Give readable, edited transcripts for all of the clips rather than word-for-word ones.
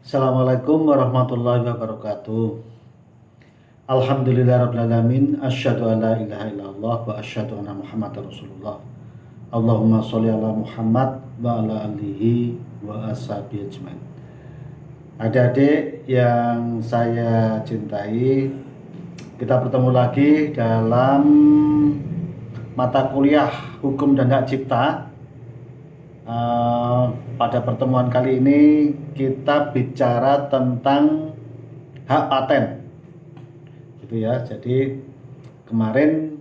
Assalamualaikum warahmatullahi wabarakatuh. Alhamdulillahirrabbilalamin. Asyhadu an la ilaha illallah wa asyhadu anna Muhammadar Rasulullah. Allahumma sholli ala Muhammad wa ala alihi wa ashabihi ajmain. Adik-adik yang saya cintai, kita bertemu lagi dalam mata kuliah Hukum dan Hak Cipta. Pada pertemuan kali ini kita bicara tentang hak paten, gitu ya. Jadi kemarin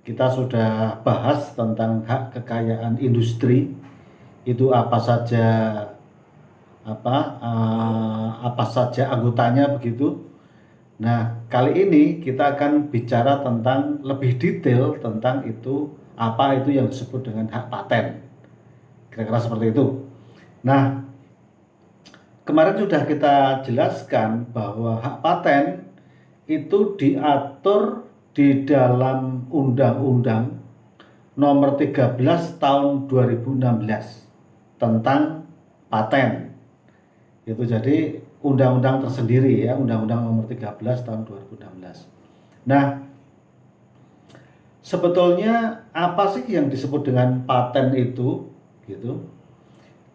kita sudah bahas tentang hak kekayaan industri, itu apa saja anggotanya begitu. Nah, kali ini kita akan bicara tentang lebih detail tentang apa itu yang disebut dengan hak paten. Kira-kira seperti itu. Nah, kemarin sudah kita jelaskan bahwa hak paten itu diatur di dalam Undang-Undang Nomor 13 Tahun 2016 tentang paten. Itu jadi undang-undang tersendiri ya, Undang-Undang Nomor 13 Tahun 2016. Nah, sebetulnya apa sih yang disebut dengan paten itu? Gitu.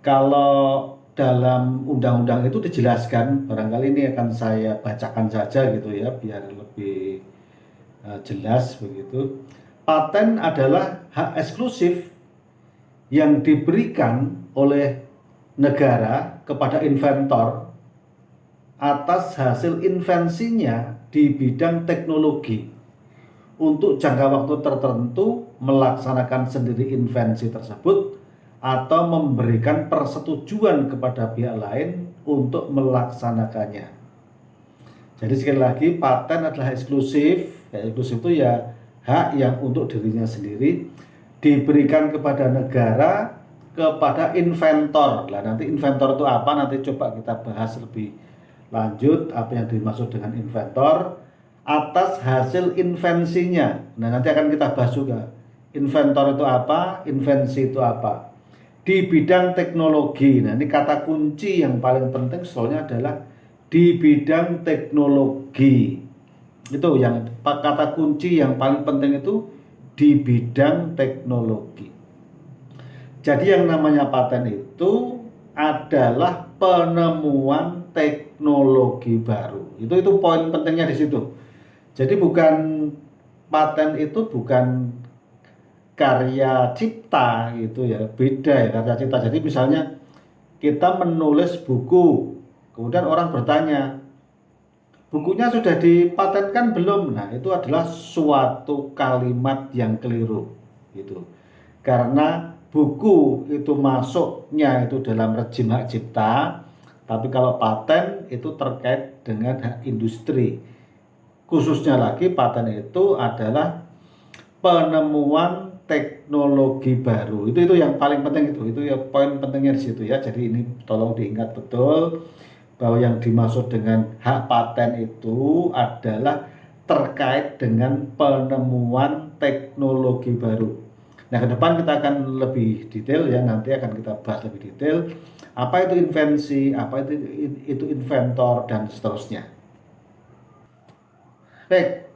Kalau dalam undang-undang itu dijelaskan, barangkali ini akan saya bacakan saja gitu ya, biar lebih jelas begitu. Paten adalah hak eksklusif yang diberikan oleh negara kepada inventor atas hasil invensinya di bidang teknologi untuk jangka waktu tertentu melaksanakan sendiri invensi tersebut atau memberikan persetujuan kepada pihak lain untuk melaksanakannya. Jadi sekali lagi, paten adalah eksklusif. Eksklusif itu ya hak yang untuk dirinya sendiri diberikan kepada negara, kepada inventor. Nah, nanti inventor itu apa? Nanti coba kita bahas lebih lanjut apa yang dimaksud dengan inventor atas hasil invensinya. Nah, nanti akan kita bahas juga. Inventor itu apa? Invensi itu apa? Di bidang teknologi. Nah, ini kata kunci yang paling penting soalnya adalah di bidang teknologi. Itu yang kata kunci yang paling penting itu di bidang teknologi. Jadi yang namanya paten itu adalah penemuan teknologi baru. Itu poin pentingnya di situ. Jadi paten itu bukan karya cipta gitu ya, beda ya karya cipta. Jadi misalnya kita menulis buku, kemudian orang bertanya, bukunya sudah dipatenkan belum? Nah, itu adalah suatu kalimat yang keliru gitu. Karena buku itu masuknya itu dalam rejim hak cipta, tapi kalau paten itu terkait dengan hak industri. Khususnya lagi paten itu adalah penemuan teknologi baru. Itu yang paling penting itu ya poin pentingnya di situ ya. Jadi ini tolong diingat betul bahwa yang dimaksud dengan hak paten itu adalah terkait dengan penemuan teknologi baru. Nah, ke depan kita akan lebih detail ya, nanti akan kita bahas lebih detail apa itu invensi, apa itu inventor dan seterusnya. Baik.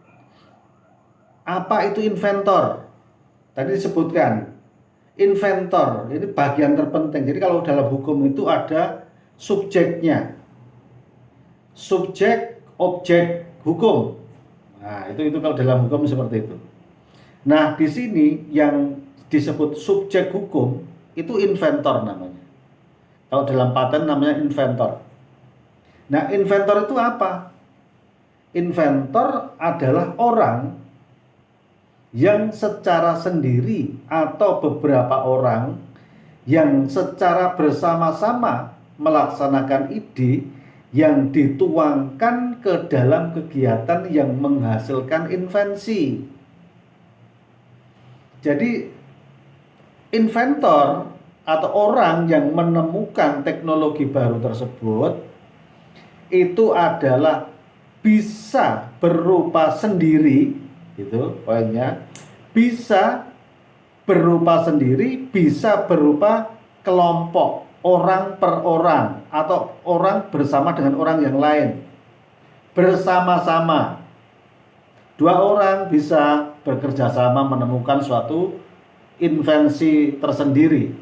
Apa itu inventor? Tadi disebutkan inventor ini bagian terpenting. Jadi kalau dalam hukum itu ada subjeknya, subjek objek hukum. Nah, itu kalau dalam hukum seperti itu. Nah, di sini yang disebut subjek hukum itu inventor namanya. Kalau dalam paten namanya inventor. Nah, inventor itu apa? Inventor adalah orang yang secara sendiri atau beberapa orang yang secara bersama-sama melaksanakan ide yang dituangkan ke dalam kegiatan yang menghasilkan invensi. Jadi inventor atau orang yang menemukan teknologi baru tersebut itu adalah bisa berupa sendiri, gitu poinnya, bisa berupa sendiri, bisa berupa kelompok. orang per orang atau orang bersama dengan orang yang lain bersama-sama. Dua orang bisa bekerja sama menemukan suatu invensi tersendiri.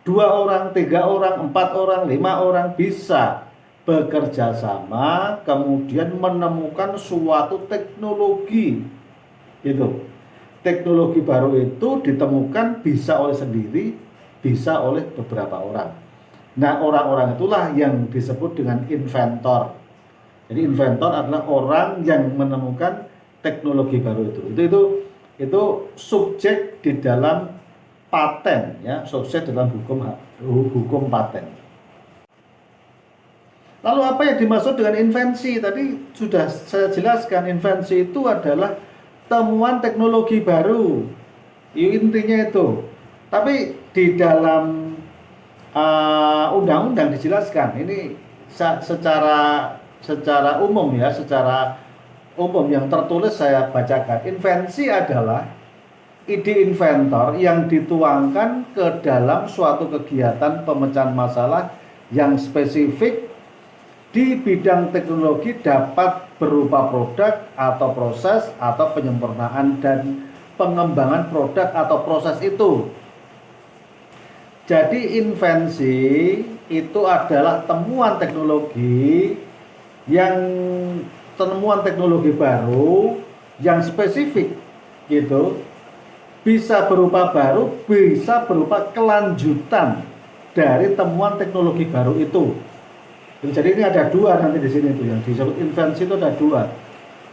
Dua orang, tiga orang, empat orang, lima orang bisa bekerja sama kemudian menemukan suatu teknologi. Itu. Teknologi baru itu ditemukan bisa oleh sendiri, bisa oleh beberapa orang. Nah, orang-orang itulah yang disebut dengan inventor. Jadi inventor adalah orang yang menemukan teknologi baru itu. Itu subjek di dalam paten, ya, subjek dalam hukum paten. Lalu apa yang dimaksud dengan invensi? Tadi sudah saya jelaskan, invensi itu adalah temuan teknologi baru. Intinya itu. Tapi di dalam undang-undang dijelaskan ini secara umum, ya, secara umum yang tertulis saya bacakan. Invensi adalah ide inventor yang dituangkan ke dalam suatu kegiatan pemecahan masalah yang spesifik di bidang teknologi, dapat berupa produk atau proses atau penyempurnaan dan pengembangan produk atau proses itu. Jadi invensi itu adalah temuan teknologi baru yang spesifik gitu. Bisa berupa baru, bisa berupa kelanjutan dari temuan teknologi baru itu. Jadi ini ada dua nanti di sini tuh yang disebut invensi itu ada dua.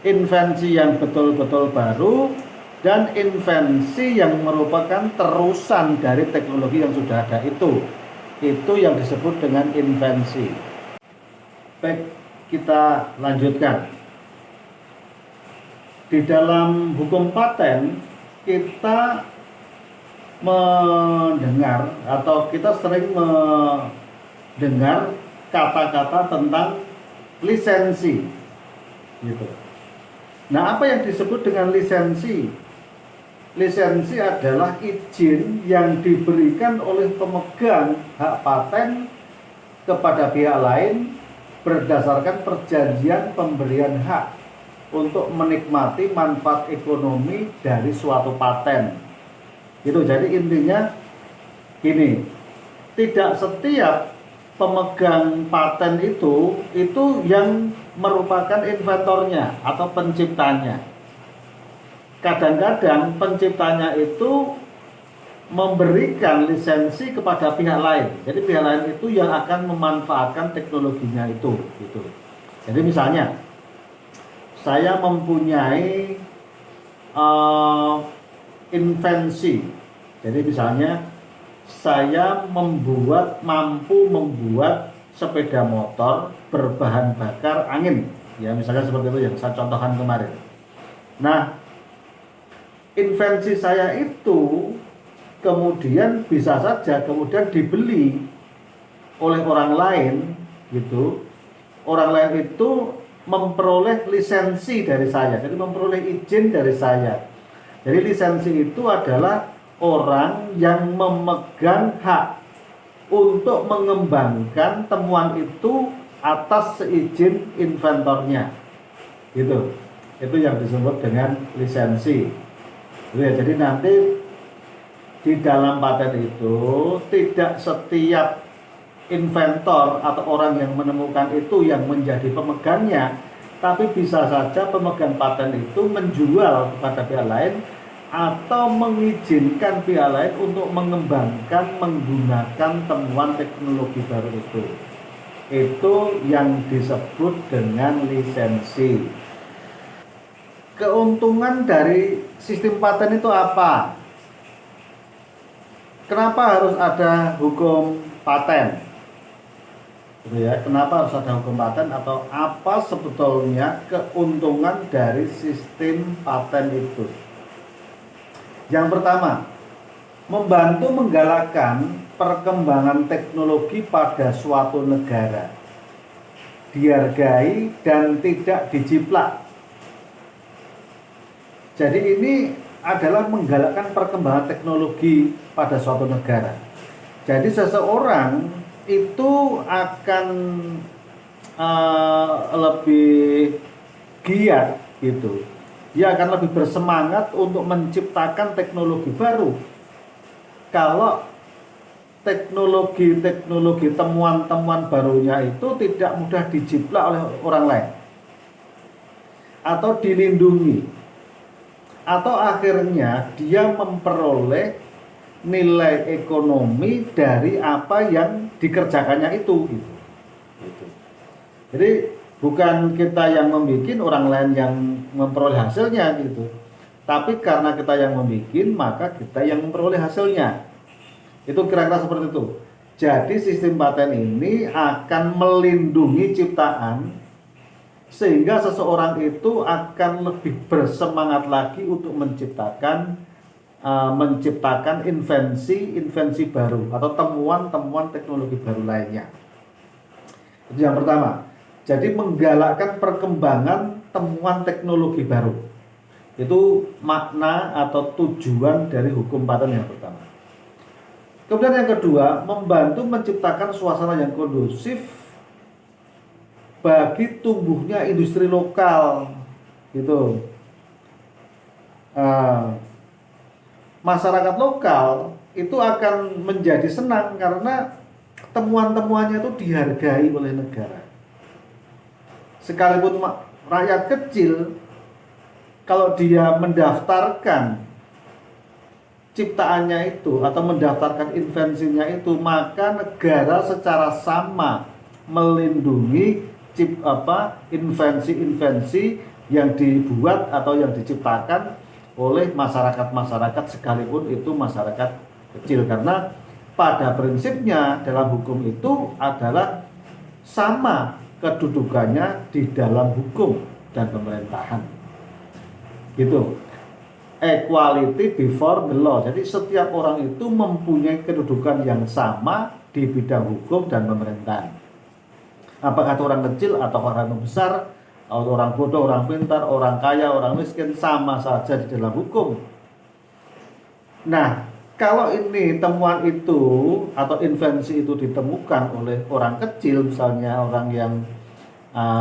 Invensi yang betul-betul baru dan invensi yang merupakan terusan dari teknologi yang sudah ada itu. Itu yang disebut dengan invensi. Baik, kita lanjutkan. Di dalam hukum paten kita mendengar atau kita sering mendengar kata-kata tentang lisensi gitu. Nah, apa yang disebut dengan lisensi? Lisensi adalah izin yang diberikan oleh pemegang hak paten kepada pihak lain berdasarkan perjanjian pemberian hak untuk menikmati manfaat ekonomi dari suatu paten. Gitu. Jadi intinya gini, tidak setiap pemegang paten itu yang merupakan inventornya atau penciptanya. Kadang-kadang penciptanya itu memberikan lisensi kepada pihak lain. Jadi pihak lain itu yang akan memanfaatkan teknologinya itu gitu. Jadi misalnya saya mempunyai invensi. Jadi misalnya saya mampu membuat sepeda motor berbahan bakar angin, ya misalnya seperti itu yang saya contohkan kemarin. Nah, invensi saya itu kemudian bisa saja kemudian dibeli oleh orang lain gitu. Orang lain itu memperoleh lisensi dari saya, jadi memperoleh izin dari saya. Jadi lisensi itu adalah orang yang memegang hak untuk mengembangkan temuan itu atas seizin inventornya. Gitu. Itu yang disebut dengan lisensi. Jadi nanti di dalam paten itu tidak setiap inventor atau orang yang menemukan itu yang menjadi pemegangnya, tapi bisa saja pemegang paten itu menjual kepada pihak lain atau mengizinkan pihak lain untuk mengembangkan menggunakan temuan teknologi baru itu. Itu yang disebut dengan lisensi. Keuntungan dari sistem paten itu apa? Kenapa harus ada hukum paten? Kenapa harus ada hukum paten atau apa sebetulnya keuntungan dari sistem paten itu? Yang pertama, membantu menggalakkan perkembangan teknologi pada suatu negara, dihargai dan tidak dijiplak. Jadi ini adalah menggalakkan perkembangan teknologi pada suatu negara. Jadi seseorang itu akan lebih giat gitu. Dia akan lebih bersemangat untuk menciptakan teknologi baru. Kalau teknologi temuan-temuan barunya itu tidak mudah dijiplak oleh orang lain atau dilindungi, atau akhirnya dia memperoleh nilai ekonomi dari apa yang dikerjakannya itu gitu. Jadi bukan kita yang membuat, orang lain yang memperoleh hasilnya gitu. Tapi karena kita yang membuat, maka kita yang memperoleh hasilnya. Itu kira-kira seperti itu. Jadi sistem paten ini akan melindungi ciptaan, sehingga seseorang itu akan lebih bersemangat lagi untuk menciptakan invensi baru atau temuan-temuan teknologi baru lainnya. Itu yang pertama. Jadi menggalakkan perkembangan temuan teknologi baru. Itu makna atau tujuan dari hukum paten yang pertama. Kemudian yang kedua, membantu menciptakan suasana yang kondusif bagi tumbuhnya industri lokal, gitu. Masyarakat lokal itu akan menjadi senang karena temuan-temuannya itu dihargai oleh negara. Sekalipun rakyat kecil, kalau dia mendaftarkan ciptaannya itu atau mendaftarkan invensinya itu, maka negara secara sama melindungi invensi-invensi yang dibuat atau yang diciptakan oleh masyarakat sekalipun itu masyarakat kecil, karena pada prinsipnya dalam hukum itu adalah sama kedudukannya di dalam hukum dan pemerintahan gitu. Equality before the law. Jadi setiap orang itu mempunyai kedudukan yang sama di bidang hukum dan pemerintahan. Apakah itu orang kecil atau orang besar, atau orang bodoh, orang pintar, orang kaya, orang miskin, sama saja di dalam hukum. Nah, kalau ini temuan itu atau invensi itu ditemukan oleh orang kecil, misalnya orang yang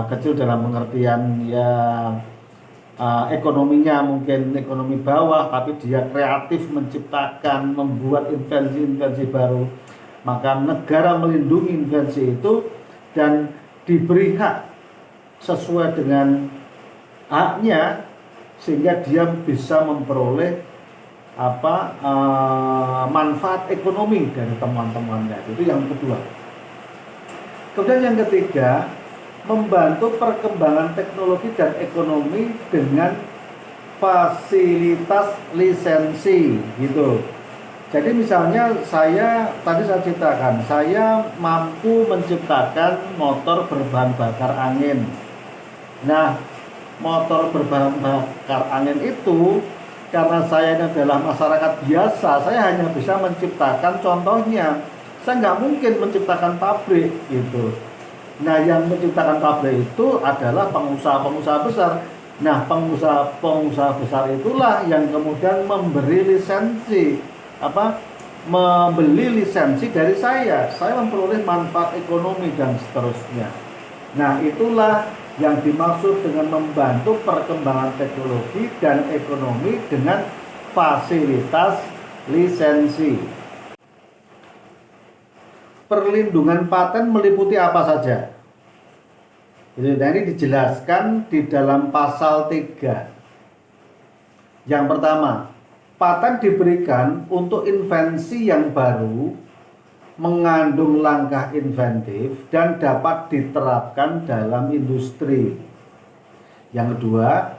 kecil dalam pengertian ekonominya mungkin ekonomi bawah, tapi dia kreatif menciptakan, membuat invensi-invensi baru, maka negara melindungi invensi itu dan diberi hak sesuai dengan haknya, sehingga dia bisa memperoleh manfaat ekonomi dari temuan-temuannya. Itu yang kedua. Kemudian yang ketiga, membantu perkembangan teknologi dan ekonomi dengan fasilitas lisensi gitu. Jadi misalnya saya ceritakan, saya mampu menciptakan motor berbahan bakar angin. Nah, motor berbahan bakar angin itu, karena saya ini adalah masyarakat biasa, saya hanya bisa menciptakan contohnya. Saya nggak mungkin menciptakan pabrik gitu. Nah, yang menciptakan pabrik itu adalah pengusaha-pengusaha besar. Nah, pengusaha besar itulah yang kemudian memberi lisensi, membeli lisensi dari saya. Saya memperoleh manfaat ekonomi dan seterusnya. Nah, itulah yang dimaksud dengan membantu perkembangan teknologi dan ekonomi dengan fasilitas lisensi. Perlindungan paten meliputi apa saja? Nah, ini dijelaskan di dalam pasal 3. Yang pertama, paten diberikan untuk invensi yang baru, mengandung langkah inventif dan dapat diterapkan dalam industri. Yang kedua,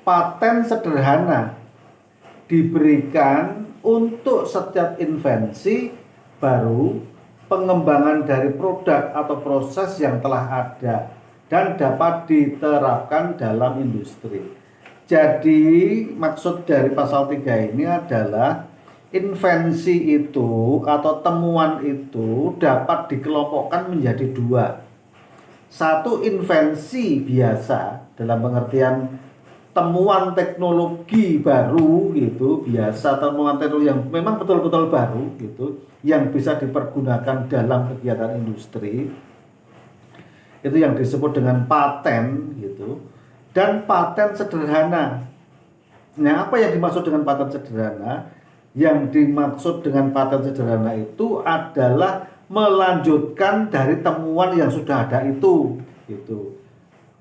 paten sederhana diberikan untuk setiap invensi baru, pengembangan dari produk atau proses yang telah ada dan dapat diterapkan dalam industri. Jadi maksud dari pasal 3 ini adalah invensi itu atau temuan itu dapat dikelompokkan menjadi 2. Satu, invensi biasa dalam pengertian temuan teknologi baru gitu, biasa temuan teknologi yang memang betul-betul baru gitu, yang bisa dipergunakan dalam kegiatan industri, itu yang disebut dengan paten gitu. Dan paten sederhana. Nah, apa yang dimaksud dengan paten sederhana? Yang dimaksud dengan paten sederhana itu adalah melanjutkan dari temuan yang sudah ada itu gitu,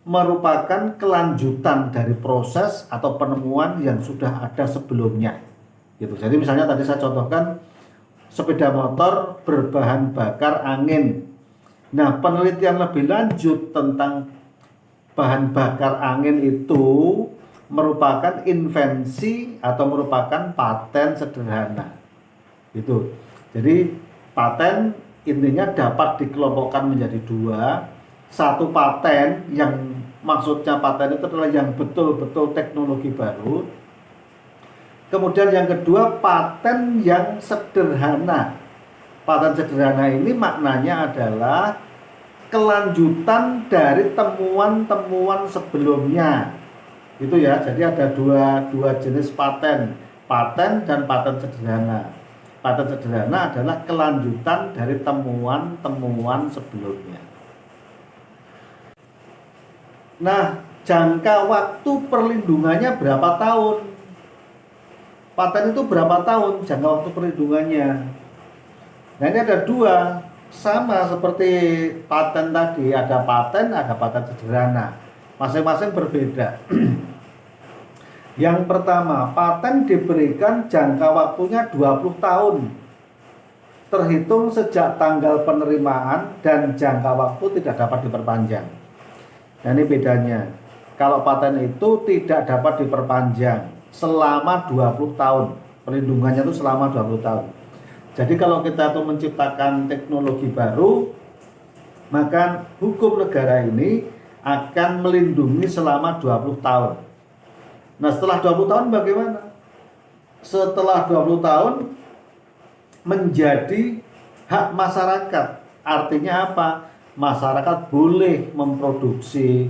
merupakan kelanjutan dari proses atau penemuan yang sudah ada sebelumnya gitu. Jadi misalnya tadi saya contohkan sepeda motor berbahan bakar angin. Nah, penelitian lebih lanjut tentang bahan bakar angin itu merupakan invensi atau merupakan paten sederhana gitu. Jadi paten intinya dapat dikelompokkan menjadi dua. Satu, paten yang maksudnya paten itu adalah yang betul-betul teknologi baru. Kemudian yang kedua, paten yang sederhana. Paten sederhana ini maknanya adalah kelanjutan dari temuan-temuan sebelumnya. Itu ya. Jadi ada dua jenis paten, paten dan paten sederhana. Paten sederhana adalah kelanjutan dari temuan-temuan sebelumnya. Nah, jangka waktu perlindungannya berapa tahun? Paten itu berapa tahun jangka waktu perlindungannya? Nah, ini ada dua, sama seperti paten tadi, ada paten sederhana. Masing-masing berbeda. Yang pertama, paten diberikan jangka waktunya 20 tahun. Terhitung sejak tanggal penerimaan dan jangka waktu tidak dapat diperpanjang. Nah, ini bedanya. Kalau paten itu tidak dapat diperpanjang selama 20 tahun. Perlindungannya itu selama 20 tahun. Jadi kalau kita tuh menciptakan teknologi baru, maka hukum negara ini akan melindungi selama 20 tahun. Nah, setelah 20 tahun bagaimana? Setelah 20 tahun menjadi hak masyarakat. Artinya apa? Masyarakat boleh memproduksi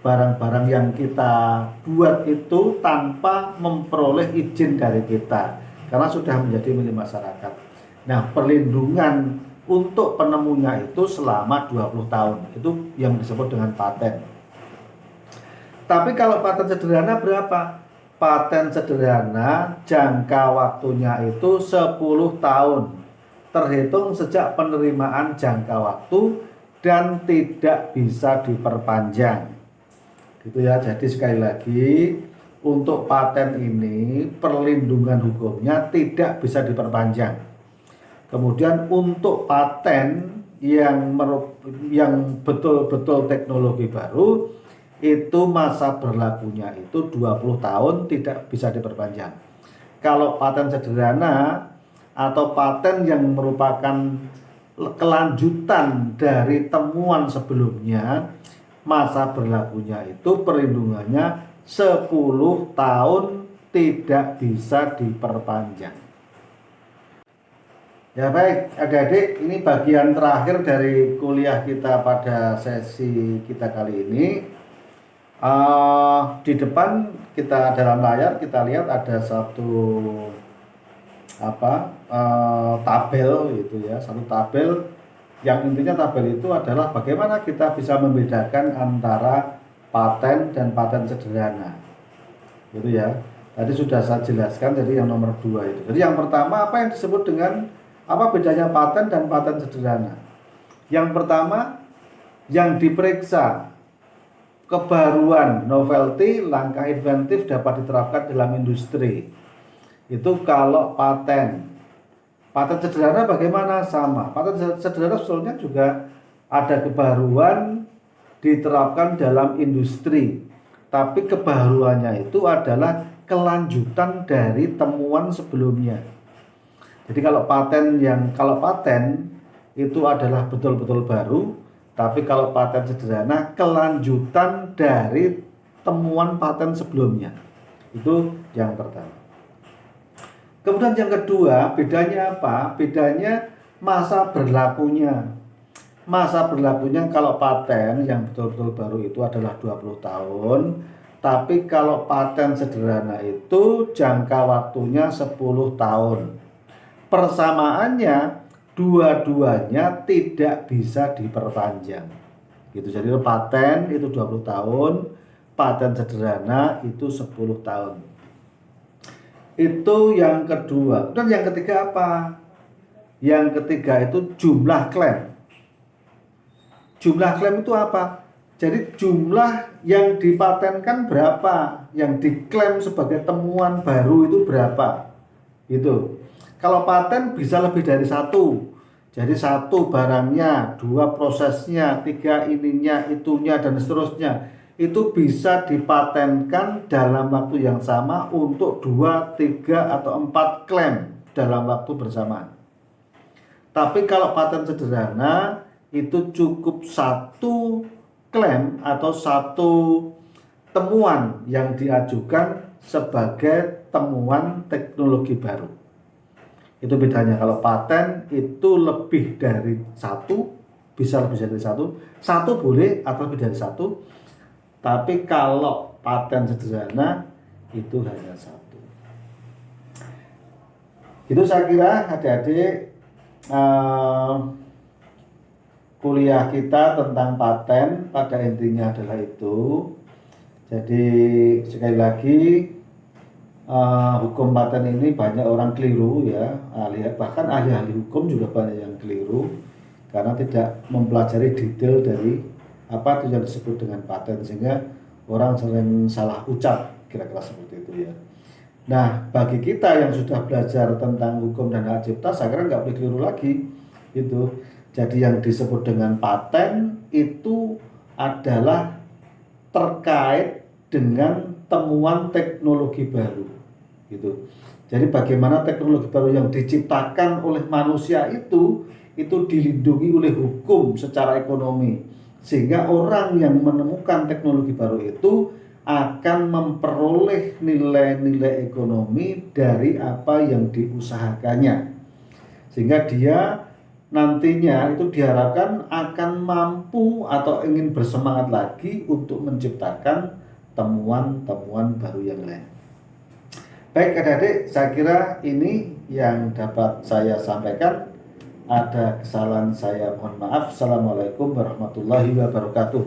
barang-barang yang kita buat itu tanpa memperoleh izin dari kita, karena sudah menjadi milik masyarakat. Nah, perlindungan untuk penemunya itu selama 20 tahun. Itu yang disebut dengan paten. Tapi kalau paten sederhana berapa? Paten sederhana jangka waktunya itu 10 tahun. Terhitung sejak penerimaan jangka waktu dan tidak bisa diperpanjang. Gitu ya. Jadi sekali lagi, untuk paten ini perlindungan hukumnya tidak bisa diperpanjang. Kemudian untuk paten yang betul-betul teknologi baru, itu masa berlakunya itu 20 tahun, tidak bisa diperpanjang. Kalau paten sederhana atau paten yang merupakan kelanjutan dari temuan sebelumnya, masa berlakunya itu perlindungannya 10 tahun, tidak bisa diperpanjang. Ya baik, adik-adik, ini bagian terakhir dari kuliah kita pada sesi kita kali ini. Di depan kita dalam layar kita lihat ada satu tabel gitu ya, satu tabel yang intinya tabel itu adalah bagaimana kita bisa membedakan antara paten dan paten sederhana gitu ya. Tadi sudah saya jelaskan, jadi yang nomor 2 itu. Jadi yang pertama, apa yang disebut dengan apa bedanya paten dan paten sederhana? Yang pertama, yang diperiksa kebaruan, novelty, langkah inventif dapat diterapkan dalam industri. Itu kalau paten. Paten sederhana bagaimana? Sama. Paten sederhana sebetulnya juga ada kebaruan diterapkan dalam industri. Tapi kebaruannya itu adalah kelanjutan dari temuan sebelumnya. Jadi kalau paten itu adalah betul-betul baru, tapi kalau paten sederhana kelanjutan dari temuan paten sebelumnya. Itu yang pertama. Kemudian yang kedua, bedanya apa? Bedanya masa berlakunya. Masa berlakunya kalau paten yang betul-betul baru itu adalah 20 tahun. Tapi kalau paten sederhana itu jangka waktunya 10 tahun. Persamaannya dua-duanya tidak bisa diperpanjang. Gitu. Jadi paten itu 20 tahun, paten sederhana itu 10 tahun. Itu yang kedua. Dan yang ketiga apa? Yang ketiga itu jumlah klaim. Jumlah klaim itu apa? Jadi jumlah yang dipatenkan berapa, yang diklaim sebagai temuan baru itu berapa, gitu. Kalau paten bisa lebih dari satu, jadi satu barangnya, dua prosesnya, tiga ininya, itunya, dan seterusnya. Itu bisa dipatenkan dalam waktu yang sama untuk 2, 3, atau 4 klaim dalam waktu bersamaan. Tapi kalau paten sederhana itu cukup satu klaim atau satu temuan yang diajukan sebagai temuan teknologi baru. Itu bedanya. Kalau paten itu lebih dari satu, bisa lebih dari satu, satu boleh atau lebih dari satu. Tapi kalau paten sederhana itu hanya satu. Itu saya kira adik-adik kuliah kita tentang paten pada intinya adalah itu. Jadi sekali lagi hukum paten ini banyak orang keliru ya, bahkan ahli-ahli hukum juga banyak yang keliru karena tidak mempelajari detail dari apa itu yang disebut dengan paten, sehingga orang sering salah ucap kira-kira seperti itu ya. Nah, bagi kita yang sudah belajar tentang hukum dan hak cipta, saya kira nggak boleh keliru lagi gitu. Jadi yang disebut dengan paten itu adalah terkait dengan temuan teknologi baru gitu. Jadi bagaimana teknologi baru yang diciptakan oleh manusia itu dilindungi oleh hukum secara ekonomi, sehingga orang yang menemukan teknologi baru itu akan memperoleh nilai-nilai ekonomi dari apa yang diusahakannya, sehingga dia nantinya itu diharapkan akan mampu atau ingin bersemangat lagi untuk menciptakan temuan-temuan baru yang lain. Baik adik-adik, saya kira ini yang dapat saya sampaikan. Ada kesalahan saya mohon maaf. Assalamualaikum warahmatullahi wabarakatuh.